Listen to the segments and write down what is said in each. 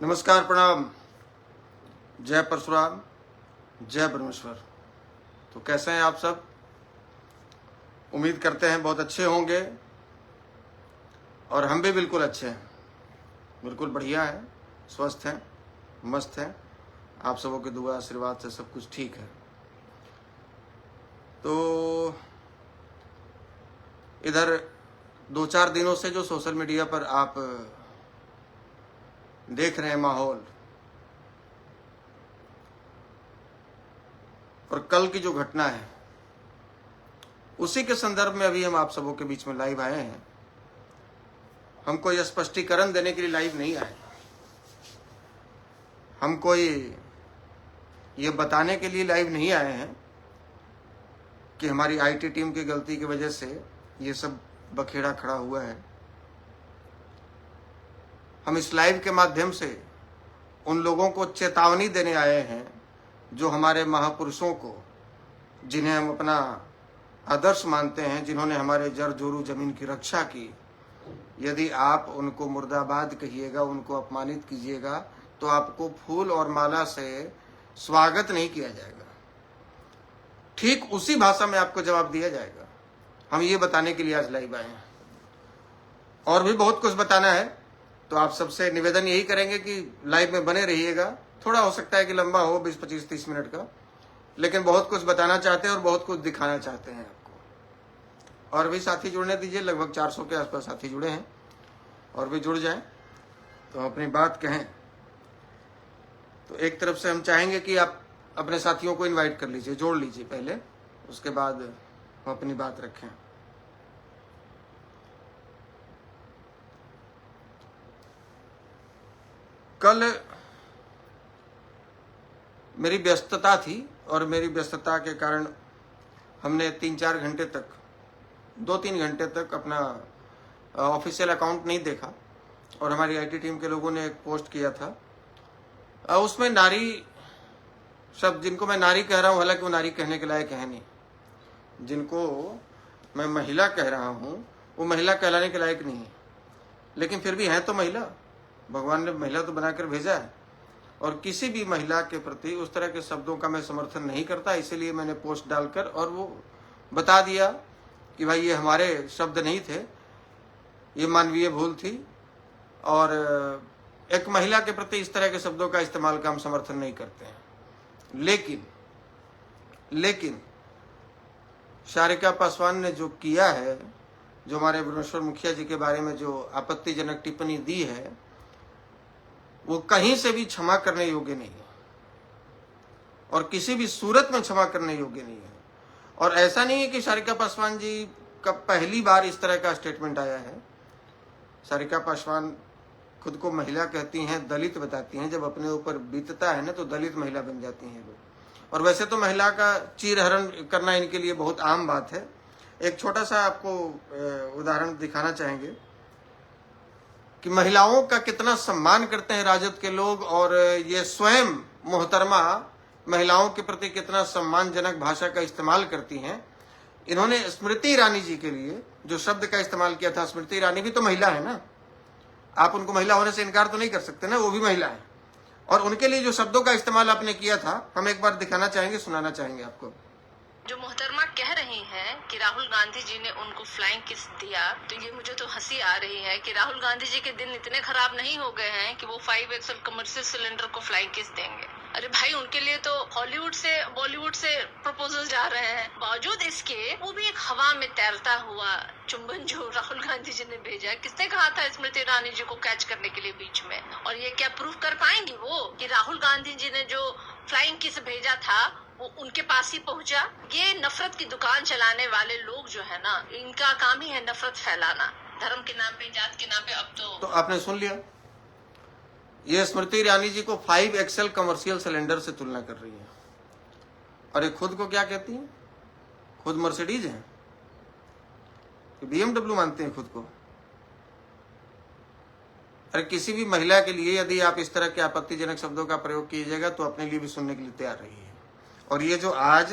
नमस्कार, प्रणाम, जय परशुराम, जय ब्रह्मेश्वर। तो कैसे हैं आप सब? उम्मीद करते हैं बहुत अच्छे होंगे और हम भी बिल्कुल अच्छे हैं, बिल्कुल बढ़िया हैं, स्वस्थ हैं, मस्त हैं। आप सबों की दुआ आशीर्वाद से सब कुछ ठीक है। तो इधर 2-4 दिनों से जो सोशल मीडिया पर आप देख रहे हैं माहौल, और कल की जो घटना है उसी के संदर्भ में अभी हम आप सबों के बीच में लाइव आए हैं। हम कोई स्पष्टीकरण देने के लिए लाइव नहीं आए, हम कोई ये बताने के लिए लाइव नहीं आए हैं कि हमारी आईटी टीम की गलती की वजह से ये सब बखेड़ा खड़ा हुआ है। हम इस लाइव के माध्यम से उन लोगों को चेतावनी देने आए हैं जो हमारे महापुरुषों को, जिन्हें हम अपना आदर्श मानते हैं, जिन्होंने हमारे जड़ जोरू जमीन की रक्षा की। यदि आप उनको मुर्दाबाद कहिएगा, उनको अपमानित कीजिएगा, तो आपको फूल और माला से स्वागत नहीं किया जाएगा। ठीक उसी भाषा में आपको जवाब दिया जाएगा। हम ये बताने के लिए आज लाइव आए हैं। और भी बहुत कुछ बताना है, तो आप सबसे निवेदन यही करेंगे कि लाइव में बने रहिएगा। थोड़ा हो सकता है कि लंबा हो, 20, 25, 30 मिनट का, लेकिन बहुत कुछ बताना चाहते हैं और बहुत कुछ दिखाना चाहते हैं आपको। और भी साथी जुड़ने दीजिए, लगभग 400 के आसपास साथी जुड़े हैं, और भी जुड़ जाएं तो अपनी बात कहें। तो एक तरफ से हम चाहेंगे कि आप अपने साथियों को इनवाइट कर लीजिए, जोड़ लीजिए पहले, उसके बाद हम अपनी बात रखें। कल मेरी व्यस्तता थी और मेरी व्यस्तता के कारण हमने 3-4 घंटे तक, 2-3 घंटे तक अपना ऑफिशियल अकाउंट नहीं देखा। और हमारी आईटी टीम के लोगों ने एक पोस्ट किया था, उसमें नारी शब्द, जिनको मैं नारी कह रहा हूं, हालांकि वो नारी कहने के लायक है नहीं, जिनको मैं महिला कह रहा हूं वो महिला कहलाने के लायक नहीं है, लेकिन फिर भी है तो महिला। भगवान ने महिला तो बनाकर भेजा है, और किसी भी महिला के प्रति उस तरह के शब्दों का मैं समर्थन नहीं करता। इसीलिए मैंने पोस्ट डालकर और वो बता दिया कि भाई ये हमारे शब्द नहीं थे, ये मानवीय भूल थी, और एक महिला के प्रति इस तरह के शब्दों का इस्तेमाल का हम समर्थन नहीं करते हैं। लेकिन सारिका पासवान ने जो किया है, जो हमारे ब्रह्मेश्वर मुखिया जी के बारे में जो आपत्तिजनक टिप्पणी दी है, वो कहीं से भी क्षमा करने योग्य नहीं है, और किसी भी सूरत में क्षमा करने योग्य नहीं है। और ऐसा नहीं है कि सारिका पासवान जी का पहली बार इस तरह का स्टेटमेंट आया है। सारिका पासवान खुद को महिला कहती हैं, दलित बताती हैं। जब अपने ऊपर बीतता है ना, तो दलित महिला बन जाती हैं लोग। और वैसे तो महिला का चीरहरण करना इनके लिए बहुत आम बात है। एक छोटा सा आपको उदाहरण दिखाना चाहेंगे कि महिलाओं का कितना सम्मान करते हैं राजद के लोग, और ये स्वयं मोहतरमा महिलाओं के प्रति कितना सम्मानजनक भाषा का इस्तेमाल करती हैं। इन्होंने स्मृति ईरानी जी के लिए जो शब्द का इस्तेमाल किया था, स्मृति ईरानी भी तो महिला है ना, आप उनको महिला होने से इनकार तो नहीं कर सकते ना, वो भी महिला है। और उनके लिए जो शब्दों का इस्तेमाल आपने किया था, हम एक बार दिखाना चाहेंगे, सुनाना चाहेंगे आपको। जो मोहतरमा कह रही हैं कि राहुल गांधी जी ने उनको फ्लाइंग किस दिया, तो ये मुझे तो हंसी आ रही है कि राहुल गांधी जी के दिन इतने खराब नहीं हो गए हैं कि वो 5 एक्सल कमर्शियल सिलेंडर को फ्लाइंग किस देंगे। अरे भाई, उनके लिए तो हॉलीवुड से बॉलीवुड से प्रपोजल जा रहे हैं। बावजूद इसके वो भी एक हवा में तैरता हुआ चुंबन जो राहुल गांधी जी ने भेजा, किसने कहा था स्मृति ईरानी जी को कैच करने के लिए बीच में? और ये क्या प्रूव कर पाएंगे वो कि राहुल गांधी जी ने जो फ्लाइंग किस भेजा था वो उनके पास ही पहुंचा? ये नफरत की दुकान चलाने वाले लोग जो है ना, इनका काम ही है नफरत फैलाना, धर्म के नाम पे, जात के नाम पे। अब तो आपने सुन लिया, ये स्मृति ईरानी जी को 5 एक्सेल कमर्शियल सिलेंडर से तुलना कर रही है। और ये खुद को क्या कहती है? खुद मर्सिडीज है, BMW मानते हैं खुद को। अरे किसी भी महिला के लिए यदि आप इस तरह के आपत्तिजनक शब्दों का प्रयोग कीजिएगा, तो अपने लिए भी सुनने के लिए तैयार रहिए। और ये जो आज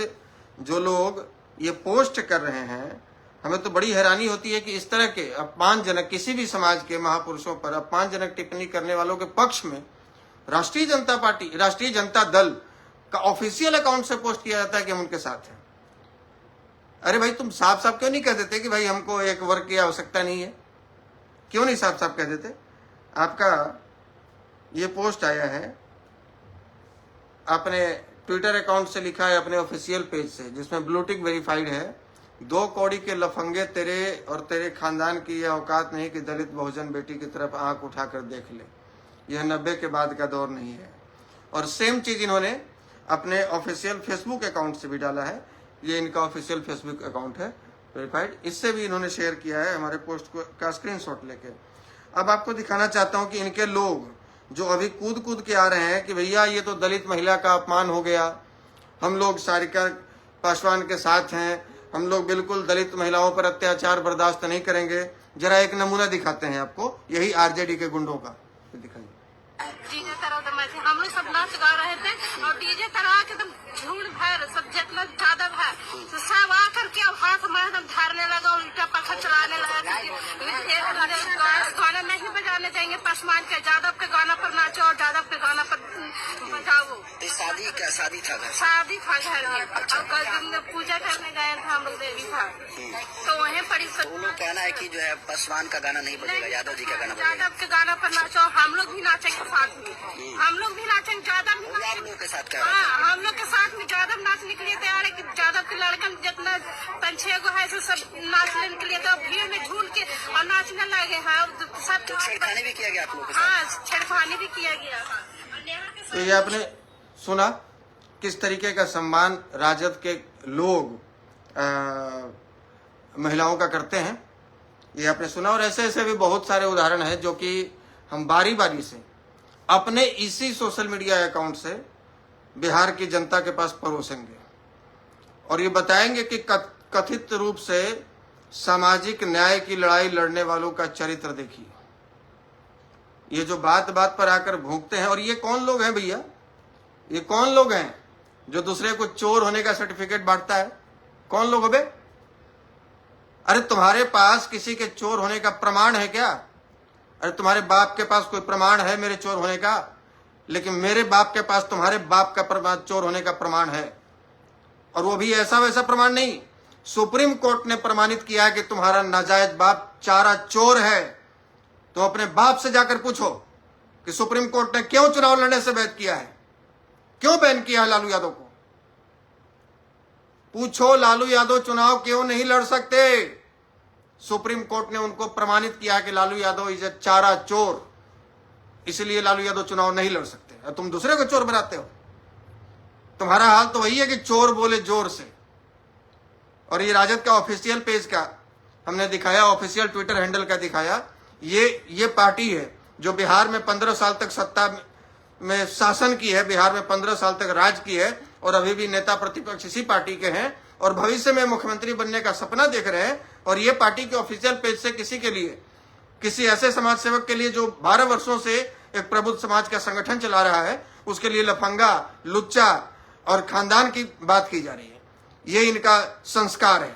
जो लोग ये पोस्ट कर रहे हैं, हमें तो बड़ी हैरानी होती है कि इस तरह के अपमानजनक, किसी भी समाज के महापुरुषों पर अपमानजनक टिप्पणी करने वालों के पक्ष में राष्ट्रीय जनता पार्टी, राष्ट्रीय जनता दल का ऑफिशियल अकाउंट से पोस्ट किया जाता है कि हम उनके साथ हैं। अरे भाई तुम साफ साफ क्यों नहीं कह देते कि भाई हमको एक वर्ग की आवश्यकता नहीं है? क्यों नहीं साफ साफ कह देते? आपका ये पोस्ट आया है, आपने ट्विटर अकाउंट से लिखा है अपने ऑफिशियल पेज से, जिसमें ब्लू टिक वेरीफाइड है। 2 कौड़ी के लफंगे, तेरे और तेरे खानदान की यह औकात नहीं कि दलित बहुजन बेटी की तरफ आंख उठाकर देख ले। यह 90 के बाद का दौर नहीं है। और सेम चीज इन्होंने अपने ऑफिशियल फेसबुक अकाउंट से भी डाला है। ये इनका ऑफिशियल फेसबुक अकाउंट है वेरीफाइड, इससे भी इन्होंने शेयर किया है हमारे पोस्ट को का स्क्रीनशॉट लेके। अब आपको दिखाना चाहता हूं कि इनके लोग जो अभी कूद कूद के आ रहे हैं कि भैया ये तो दलित महिला का अपमान हो गया, हम लोग सारिका पासवान के साथ हैं, हम लोग बिल्कुल दलित महिलाओं पर अत्याचार बर्दाश्त नहीं करेंगे। जरा एक नमूना दिखाते हैं आपको, यही आरजेडी के गुंडों का, दिखाइए। डीजे तरह हम लोग सब नाच गा रहे थे और डीजे तरह के एकदम झूठ भर सब जितना ज्यादा है तो सब आकर के हाथ में एकदम धारने लगा, उल्टा पत्थर चलाने लगा। गाना नहीं बजाने देंगे, पासवान के यादव के गाना पर नाचो और यादव के गाना पर बजाओ। शादी था घर? शादी था घर में। और पूजा करने गए थे हम लोग, देवी था तो वहीं पड़ी। वो लोग कहना है कि जो है पासवान का गाना नहीं बजेगा, यादव जी का गाना बजेगा। यादव के गाना पर नाचो, हम लोग भी नाचेंगे साथ में, हम लोग भी नाचेंगे। यादव भी आप लोगों के साथ क्या? हाँ, हम लोग के साथ में यादव नाचने के लिए तैयार है कि यादव के लड़कन जितना 5-6 गो है सब नाचने के लिए तो भीड़ में झूल के और नाचने लगे हैं। सब तो छेड़खानी भी किया गया आप लोगों के साथ? हाँ, छेड़खानी भी किया गया। तो ये आपने सुना किस तरीके का सम्मान राजद के लोग महिलाओं का करते हैं, ये आपने सुना। और ऐसे ऐसे भी बहुत सारे उदाहरण हैं जो कि हम बारी बारी से अपने इसी सोशल मीडिया अकाउंट से बिहार की जनता के पास परोसेंगे और ये बताएंगे कि कथित रूप से सामाजिक न्याय की लड़ाई लड़ने वालों का चरित्र देखिए। ये जो बात बात पर आकर भूखते हैं, और ये कौन लोग हैं भैया? ये कौन लोग हैं जो दूसरे को चोर होने का सर्टिफिकेट बांटता है? कौन लोग हो बे? अरे तुम्हारे पास किसी के चोर होने का प्रमाण है क्या? अरे तुम्हारे बाप के पास कोई प्रमाण है मेरे चोर होने का? लेकिन मेरे बाप के पास तुम्हारे बाप का चोर होने का प्रमाण है, और वो भी ऐसा वैसा प्रमाण नहीं। सुप्रीम कोर्ट ने प्रमाणित किया है कि तुम्हारा नाजायज बाप चारा चोर है। तो अपने बाप से जाकर पूछो कि सुप्रीम कोर्ट ने क्यों चुनाव लड़ने से बैन किया है, क्यों बैन किया है लालू यादव को? पूछो, लालू यादव चुनाव क्यों नहीं लड़ सकते? सुप्रीम कोर्ट ने उनको प्रमाणित किया कि लालू यादव इज ए चारा चोर, इसलिए लालू यादव चुनाव नहीं लड़ सकते। और तुम दूसरे को चोर बनाते हो। तुम्हारा हाल तो वही है कि चोर बोले जोर से। और ये राजद का ऑफिशियल पेज का हमने दिखाया, ऑफिशियल ट्विटर हैंडल का दिखाया। ये पार्टी है जो बिहार में 15 साल तक सत्ता में शासन की है, बिहार में 15 साल तक राज की है, और अभी भी नेता प्रतिपक्ष इसी पार्टी के हैं और भविष्य में मुख्यमंत्री बनने का सपना देख रहे हैं। और ये पार्टी के ऑफिशियल पेज से किसी के लिए, किसी ऐसे समाज सेवक के लिए जो 12 वर्षों से एक प्रबुद्ध समाज का संगठन चला रहा है, उसके लिए लफंगा, लुच्चा और खानदान की बात की जा रही है। ये इनका संस्कार है।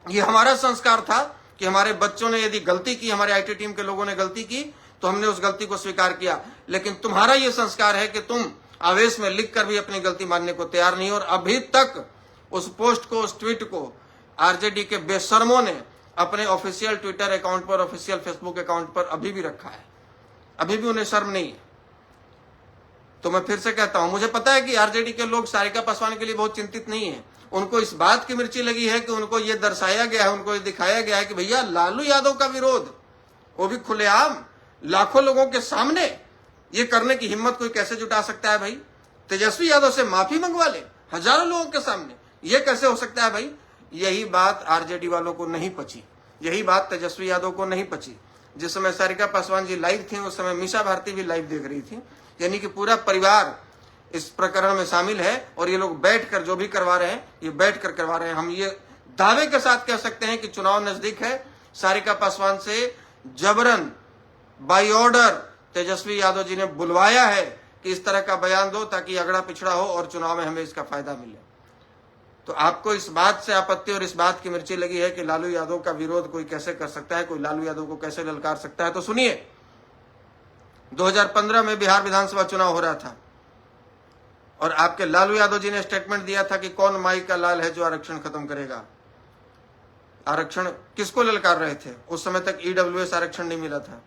ये हमारा संस्कार था कि हमारे बच्चों ने यदि गलती की, हमारे आईटी टीम के लोगों ने गलती की, तो हमने उस गलती को स्वीकार किया। लेकिन तुम्हारा ये संस्कार है कि तुम आवेश में लिखकर भी अपनी गलती मानने को तैयार नहीं। और अभी तक उस पोस्ट को, उस ट्वीट को आरजेडी के बेशर्मों ने अपने ऑफिशियल ट्विटर अकाउंट पर, ऑफिशियल फेसबुक अकाउंट पर अभी भी रखा है। अभी भी उन्हें शर्म नहीं है। तो मैं फिर से कहता हूं, मुझे पता है कि आरजेडी के लोग सारिका पासवान के लिए बहुत चिंतित नहीं है। उनको इस बात की मिर्ची लगी है कि उनको ये दर्शाया गया है, उनको ये दिखाया गया है कि भैया लालू यादव का विरोध, वो भी खुलेआम लाखों लोगों के सामने, ये करने की हिम्मत कोई कैसे जुटा सकता है भाई? तेजस्वी यादव से माफी मंगवा ले हजारों लोगों के सामने, ये कैसे हो सकता है भाई? यही बात आरजेडी वालों को नहीं पची, यही बात तेजस्वी यादव को नहीं पची। जिस समय सारिका पासवान जी लाइव थी, उस समय मीसा भारती भी लाइव देख रही थी। यानी कि पूरा परिवार इस प्रकरण में शामिल है और ये लोग बैठकर जो भी करवा रहे हैं, ये बैठकर करवा रहे हैं। हम ये दावे के साथ कह सकते हैं कि चुनाव नजदीक है। सारिका पासवान से जबरन बाय ऑर्डर तेजस्वी यादव जी ने बुलवाया है कि इस तरह का बयान दो ताकि अगड़ा पिछड़ा हो और चुनाव में हमें इसका फायदा मिले। तो आपको इस बात से आपत्ति और इस बात की मिर्ची लगी है कि लालू यादव का विरोध कोई कैसे कर सकता है, कोई लालू यादव को कैसे ललकार सकता है, तो सुनिए, 2015 में बिहार विधानसभा चुनाव हो रहा था और आपके लालू यादव जी ने स्टेटमेंट दिया था कि कौन माई का लाल है जो आरक्षण खत्म करेगा। आरक्षण किसको ललकार रहे थे? उस समय तक ईडब्ल्यूएस आरक्षण नहीं मिला था,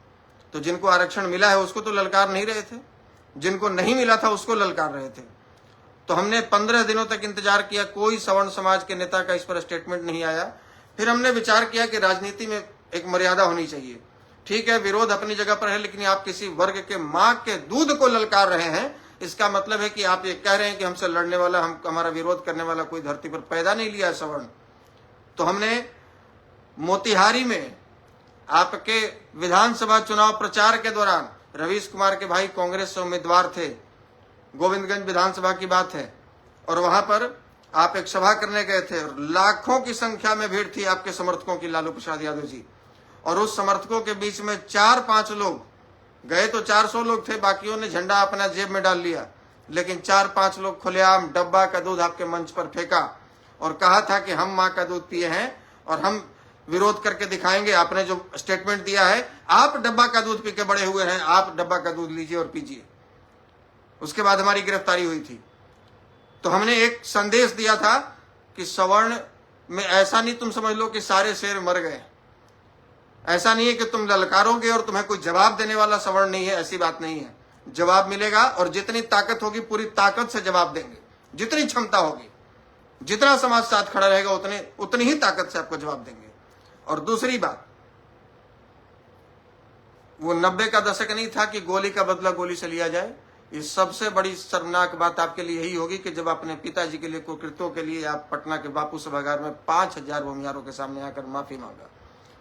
तो जिनको आरक्षण मिला है उसको तो ललकार नहीं रहे थे, जिनको नहीं मिला था उसको ललकार रहे थे। तो हमने 15 दिनों तक इंतजार किया, कोई सवर्ण समाज के नेता का इस पर स्टेटमेंट नहीं आया। फिर हमने विचार किया कि राजनीति में एक मर्यादा होनी चाहिए। ठीक है, विरोध अपनी जगह पर है, लेकिन आप किसी वर्ग के मां के दूध को ललकार रहे हैं, इसका मतलब है कि आप ये कह रहे हैं कि हमसे लड़ने वाला, हमारा विरोध करने वाला कोई धरती पर पैदा नहीं लिया है सवर्ण। तो हमने मोतिहारी में आपके विधानसभा चुनाव प्रचार के दौरान रवीश कुमार के भाई कांग्रेस से उम्मीदवार थे, गोविंदगंज विधानसभा की बात है, और वहां पर आप एक सभा करने गए थे और लाखों की संख्या में भीड़ थी आपके समर्थकों की, लालू प्रसाद यादव जी। और उस समर्थकों के बीच में 4-5 लोग गए, तो 400 लोग थे, बाकियों ने झंडा अपना जेब में डाल लिया, लेकिन 4-5 लोग खुलेआम डब्बा का दूध आपके मंच पर फेंका और कहा था कि हम मां का दूध पिए हैं और हम विरोध करके दिखाएंगे। आपने जो स्टेटमेंट दिया है, आप डब्बा का दूध पी के बड़े हुए हैं, आप डब्बा का दूध लीजिए और पीजिए। उसके बाद हमारी गिरफ्तारी हुई थी। तो हमने एक संदेश दिया था कि सवर्ण में ऐसा नहीं तुम समझ लो कि सारे शेर मर गए, ऐसा नहीं है कि तुम ललकारोगे और तुम्हें कोई जवाब देने वाला सवर्ण नहीं है, ऐसी बात नहीं है। जवाब मिलेगा और जितनी ताकत होगी पूरी ताकत से जवाब देंगे, जितनी क्षमता होगी, जितना समाज साथ खड़ा रहेगा उतनी ही ताकत से आपको जवाब देंगे। और दूसरी बात, वो 90 का दशक नहीं था कि गोली का बदला गोली से लिया जाए। इस सबसे बड़ी शर्मनाक बात आपके लिए यही होगी कि जब अपने पिताजी के लिए कुकृत्यों के लिए आप पटना के बापू सभागार में 5000 भूमियारों के सामने आकर माफी मांगा।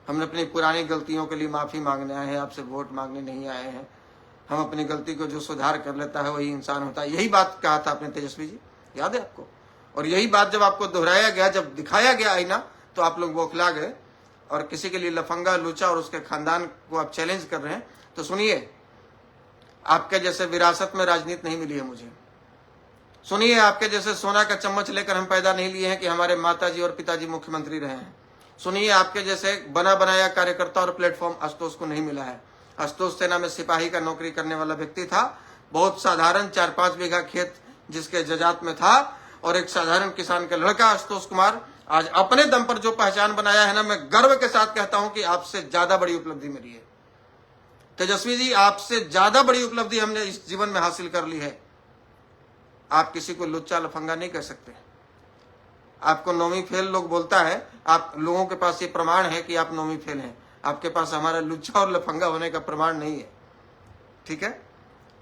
हमने अपनी पुरानी गलतियों के लिए माफी मांगने आए हैं, आपसे वोट मांगने नहीं आए हैं। हम अपनी गलती को जो सुधार कर लेता है वही इंसान होता है, यही बात कहा था आपने तेजस्वी जी, याद है आपको? और यही बात जब आपको दोहराया गया, जब दिखाया गया आईना, तो आप लोग बौखला गए और किसी के लिए लफंगा, लूचा और उसके खानदान को आप चैलेंज कर रहे हैं। तो सुनिए, आपके जैसे विरासत में राजनीति नहीं मिली है मुझे। सुनिए, आपके जैसे सोना का चम्मच लेकर हम पैदा नहीं लिए हैं कि हमारे माताजी और पिताजी मुख्यमंत्री रहे हैं। सुनिए, आपके जैसे बना बनाया कार्यकर्ता और प्लेटफॉर्म आशुतोष को नहीं मिला है। आशुतोष सेना में सिपाही का नौकरी करने वाला व्यक्ति था, बहुत साधारण 4-5 बीघा खेत जिसके जजात में था, और एक साधारण किसान का लड़का आशुतोष कुमार आज अपने दम पर जो पहचान बनाया है ना, मैं गर्व के साथ कहता हूं कि आपसे ज्यादा बड़ी उपलब्धि मेरी है। तेजस्वी जी, आपसे ज्यादा बड़ी उपलब्धि हमने इस जीवन में हासिल कर ली है। आप किसी को लुच्चा लफंगा नहीं कह सकते। आपको नौवीं फेल लोग बोलता है, आप लोगों के पास ये प्रमाण है कि आप नौवीं फेल हैं, आपके पास हमारा लुच्चा और लफंगा होने का प्रमाण नहीं है। ठीक है,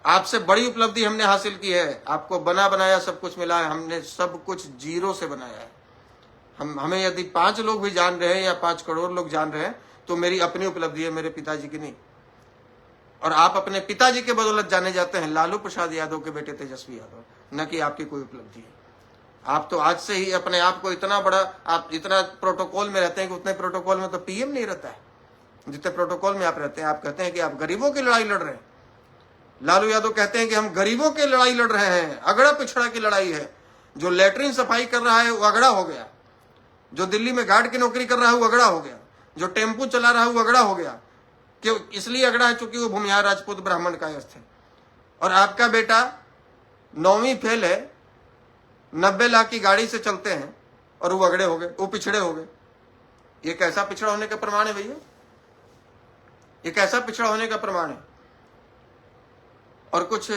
आपसे बड़ी उपलब्धि हमने हासिल की है। आपको बना बनाया सब कुछ मिला है, हमने सब कुछ जीरो से बनाया है। हमें यदि 5 लोग भी जान रहे हैं या 5 करोड़ लोग जान रहे हैं तो मेरी अपनी उपलब्धि है, मेरे पिताजी की नहीं। और आप अपने पिताजी के बदौलत जाने जाते हैं, लालू प्रसाद यादव के बेटे तेजस्वी यादव, न कि आपकी कोई उपलब्धि है। आप तो आज से ही अपने आप को इतना बड़ा, आप इतना प्रोटोकॉल में रहते हैं कि उतने प्रोटोकॉल में तो पीएम नहीं रहता है जितने प्रोटोकॉल में आप रहते हैं। आप कहते हैं कि आप गरीबों की लड़ाई लड़ रहे हैं। लालू यादव कहते हैं कि हम गरीबों की लड़ाई लड़ रहे हैं, अगड़ा पिछड़ा की लड़ाई है। जो लेटरिन सफाई कर रहा है वो अगड़ा हो गया, जो दिल्ली में गार्ड की नौकरी कर रहा है वो अगड़ा हो गया, जो टेम्पू चला रहा है वो अगड़ा हो गया। क्यों? इसलिए अगड़ा है क्योंकि वो भूमिहार राजपूत ब्राह्मण कायस्थ है। और आपका बेटा 9वीं फेल है, 90 लाख की गाड़ी से चलते हैं और वो अगड़े हो गए, वो पिछड़े हो गए। ये कैसा पिछड़ा होने का प्रमाण है भैया? ये कैसा पिछड़ा होने का प्रमाण है? और कुछ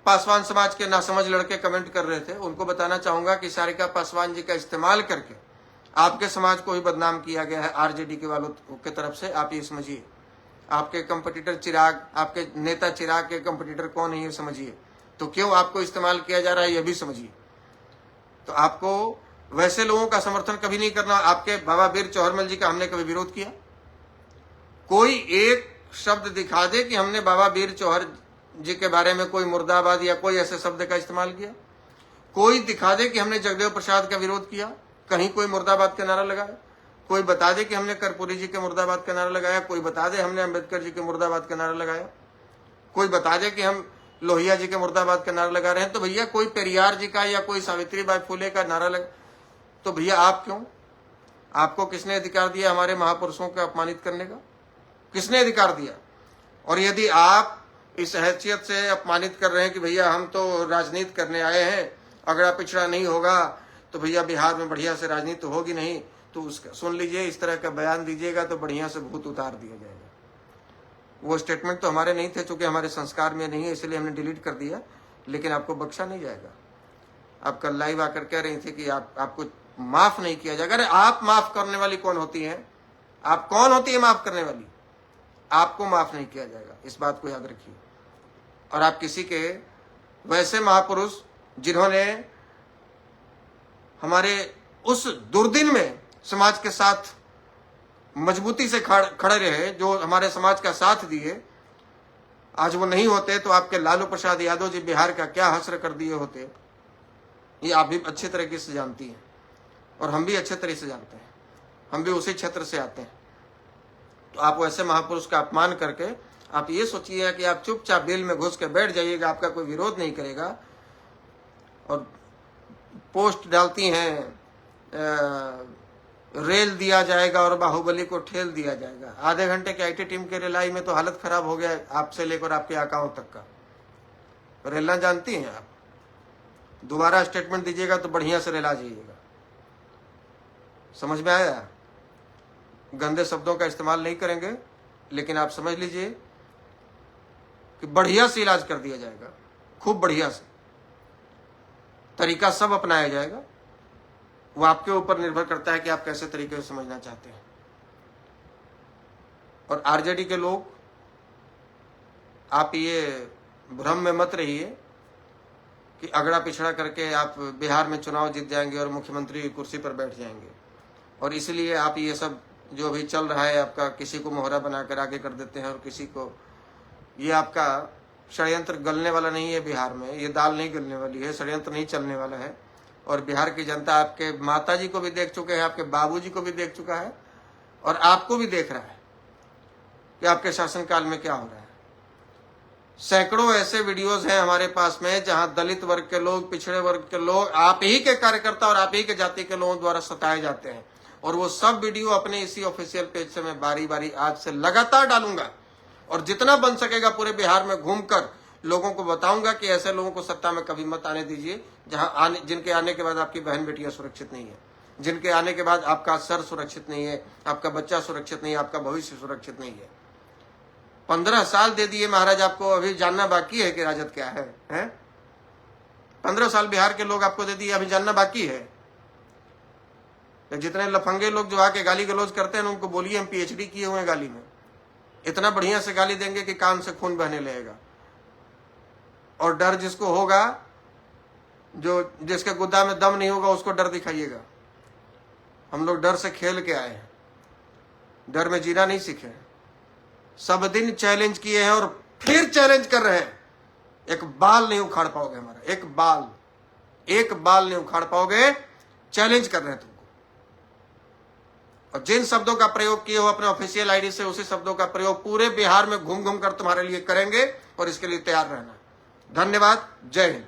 पासवान समाज के नासमझ लड़के कमेंट कर रहे थे, उनको बताना चाहूंगा कि सारिका पासवान जी का इस्तेमाल करके आपके समाज को ही बदनाम किया गया है आरजेडी के वालों की तरफ से। आप ये समझिए, आपके कंपटीटर चिराग, आपके नेता चिराग के कंपटीटर कौन है ये समझिए, तो क्यों आपको इस्तेमाल किया जा रहा है ये भी समझिए। तो आपको वैसे लोगों का समर्थन कभी नहीं करना। आपके बाबा वीर चौहरमल जी का हमने कभी विरोध किया? कोई एक शब्द दिखा दे कि हमने बाबा वीर चौहर जी के बारे में कोई मुर्दाबाद या कोई ऐसे शब्द का इस्तेमाल किया? कोई दिखा दे कि हमने जगदेव प्रसाद का विरोध किया, कहीं कोई मुर्दाबाद का नारा लगाया? कोई बता दे कि हमने कर्पूरी जी के मुर्दाबाद का नारा लगाया? कोई बता दे हमने अंबेडकर जी के मुर्दाबाद का नारा लगाया? कोई बता दे कि हम लोहिया जी के मुर्दाबाद का नारा लगा रहे हैं? तो भैया कोई पेरियार जी का या कोई सावित्रीबाई फुले का नारा लगा, तो भैया आप क्यों? आपको किसने अधिकार दिया हमारे महापुरुषों को अपमानित करने का? किसने अधिकार दिया? और यदि आप इस हैसियत से अपमानित कर रहे हैं कि भैया हम तो राजनीति करने आए हैं, अगर आप पिछड़ा नहीं होगा तो भैया बिहार में बढ़िया से राजनीति तो होगी नहीं, तो उसका सुन लीजिए, इस तरह का बयान दीजिएगा तो बढ़िया से भूत उतार दिया जाएगा। वो स्टेटमेंट तो हमारे नहीं थे, चूंकि हमारे संस्कार में नहीं है इसलिए हमने डिलीट कर दिया, लेकिन आपको बख्शा नहीं जाएगा। आप कल लाइव आकर कह रही थी कि आपको माफ नहीं किया जाएगा। अरे आप माफ करने वाली कौन होती है? आप कौन होती है माफ करने वाली? आपको माफ नहीं किया जाएगा, इस बात को याद रखिए। और आप किसी के वैसे महापुरुष जिन्होंने हमारे उस दुर्दिन में समाज के साथ मजबूती से खड़े रहे, जो हमारे समाज का साथ दिए, आज वो नहीं होते तो आपके लालू प्रसाद यादव जी बिहार का क्या हश्र कर दिए होते, ये आप भी अच्छी तरीके से जानती हैं और हम भी अच्छे तरीके से जानते हैं, हम भी उसी क्षेत्र से आते हैं। तो आप वैसे महापुरुष का अपमान करके आप ये सोचिए कि आप चुपचाप बिल में घुस के बैठ जाइएगा, आपका कोई विरोध नहीं करेगा, और पोस्ट डालती हैं रेल दिया जाएगा और बाहुबली को ठेल दिया जाएगा। आधे घंटे के आईटी टीम के रेलाई में तो हालत खराब हो गया, आपसे लेकर आपके आकाओं तक का। रेलना जानती हैं आप, दोबारा स्टेटमेंट दीजिएगा तो बढ़िया से रेला जाइएगा। समझ में आया? गंदे शब्दों का इस्तेमाल नहीं करेंगे, लेकिन आप समझ लीजिए कि बढ़िया से इलाज कर दिया जाएगा, खूब बढ़िया से तरीका सब अपनाया जाएगा। वो आपके ऊपर निर्भर करता है कि आप कैसे तरीके से समझना चाहते हैं। और आरजेडी के लोग, आप ये भ्रम में मत रहिए कि अगड़ा पिछड़ा करके आप बिहार में चुनाव जीत जाएंगे और मुख्यमंत्री की कुर्सी पर बैठ जाएंगे, और इसलिए आप ये सब जो अभी चल रहा है आपका, किसी को मोहरा बनाकर आगे कर देते हैं और किसी को, ये आपका षड्यंत्र गलने वाला नहीं है। बिहार में ये दाल नहीं गलने वाली है, षड्यंत्र नहीं चलने वाला है। और बिहार की जनता आपके माताजी को भी देख चुके हैं, आपके बाबूजी को भी देख चुका है, और आपको भी देख रहा है कि आपके शासनकाल में क्या हो रहा है। सैकड़ों ऐसे वीडियोस हैं हमारे पास में जहां दलित वर्ग के लोग, पिछड़े वर्ग के लोग, आप ही के कार्यकर्ता और आप ही के जाति के लोगों द्वारा सताए जाते हैं, और वो सब वीडियो अपने इसी ऑफिशियल पेज से मैं बारी बारी आज से लगातार डालूंगा, और जितना बन सकेगा पूरे बिहार में घूमकर लोगों को बताऊंगा कि ऐसे लोगों को सत्ता में कभी मत आने दीजिए, जिनके आने के बाद आपकी बहन बेटियां सुरक्षित नहीं है, जिनके आने के बाद आपका सर सुरक्षित नहीं है, आपका बच्चा सुरक्षित नहीं है, आपका भविष्य सुरक्षित नहीं है। 15 साल दे दिए महाराज, आपको अभी जानना बाकी है कि राजद क्या है, हैं? 15 साल बिहार के लोग आपको दे दिए, अभी जानना बाकी है। तो जितने लफंगे लोग जो आके गाली गलौज करते हैं उनको बोलिए हम पीएचडी किए हुए हैं गाली में, इतना बढ़िया से गाली देंगे कि कान से खून बहने लगेगा। और डर जिसको होगा, जो जिसके गुद्दा में दम नहीं होगा, उसको डर दिखाइएगा। हम लोग डर से खेल के आए हैं, डर में जीना नहीं सीखे। सब दिन चैलेंज किए हैं और फिर चैलेंज कर रहे हैं। एक बाल नहीं उखाड़ पाओगे हमारा, एक बाल नहीं उखाड़ पाओगे। चैलेंज कर रहे हैं तुमको, और जिन शब्दों का प्रयोग किए हो अपने ऑफिशियल आईडी से, उसी शब्दों का प्रयोग पूरे बिहार में घूम घूम कर तुम्हारे लिए करेंगे, और इसके लिए तैयार रहना। धन्यवाद। जय हिंद।